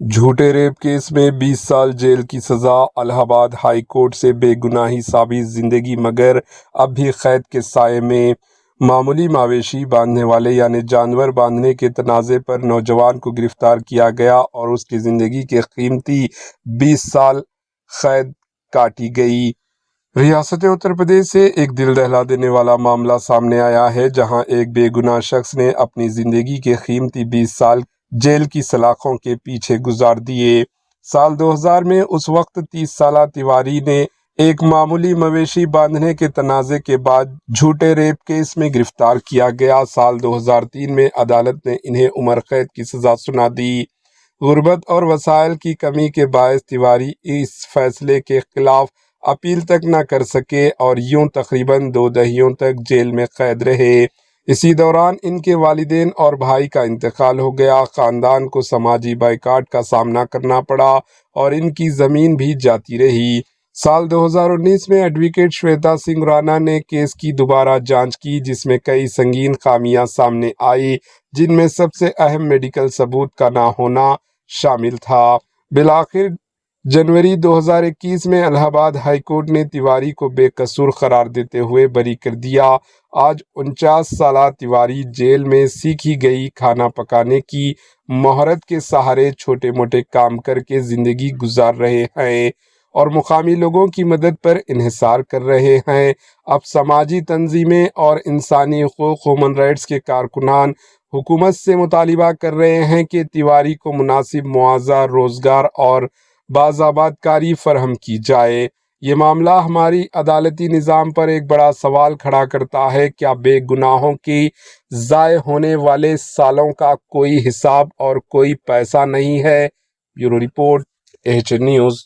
جھوٹے rape case میں 20 سال جیل کی سزا، الہ آباد ہائی کورٹ سے بے گناہی ثابت زندگی مگر اب بھی قید کے سائے میں۔ معمولی مویشی باندھنے والے یعنی جانور باندھنے کے تنازع پر نوجوان کو گرفتار کیا گیا اور اس کی زندگی کے قیمتی 20 سال قید کاٹی گئی۔ ریاست اتر پردیش سے ایک دل دہلا دینے والا معاملہ سامنے آیا ہے، جہاں ایک بے گناہ شخص نے اپنی زندگی کے قیمتی 20 سال جیل کی سلاخوں کے پیچھے گزار دیے۔ سال 2000 میں اس وقت 30 سالہ تیواری نے ایک معمولی مویشی باندھنے کے تنازع کے بعد جھوٹے ریپ کیس میں گرفتار کیا گیا۔ سال 2003 میں عدالت نے انہیں عمر قید کی سزا سنا دی۔ غربت اور وسائل کی کمی کے باعث تیواری اس فیصلے کے خلاف اپیل تک نہ کر سکے اور یوں تقریباً 2 دہائیوں تک جیل میں قید رہے۔ اسی دوران ان کے والدین اور بھائی کا انتقال ہو گیا۔ خاندان کو سماجی بائیکاٹ کا سامنا کرنا پڑا اور ان کی زمین بھی جاتی رہی۔ سال 2019 میں ایڈوکیٹ شویتا سنگھ رانا نے کیس کی دوبارہ جانچ کی، جس میں کئی سنگین خامیاں سامنے آئی، جن میں سب سے اہم میڈیکل ثبوت کا نہ ہونا شامل تھا۔ بالآخر جنوری 2021 میں الہ آباد ہائی کورٹ نے تیواری کو بے قصور قرار دیتے ہوئے بری کر دیا۔ آج 49 سالہ تیواری جیل میں سیکھی گئی کھانا پکانے کی مہارت کے سہارے چھوٹے موٹے کام کر کے زندگی گزار رہے ہیں اور مقامی لوگوں کی مدد پر انحصار کر رہے ہیں۔ اب سماجی تنظیمیں اور انسانی حقوق ہیومن رائٹس کے کارکنان حکومت سے مطالبہ کر رہے ہیں کہ تیواری کو مناسب معاوضہ، روزگار اور باضابطہ کاری فراہم کی جائے۔ یہ معاملہ ہماری عدالتی نظام پر ایک بڑا سوال کھڑا کرتا ہے۔ کیا بے گناہوں کی ضائع ہونے والے سالوں کا کوئی حساب اور کوئی پیسہ نہیں ہے؟ Bureau report, AHN news.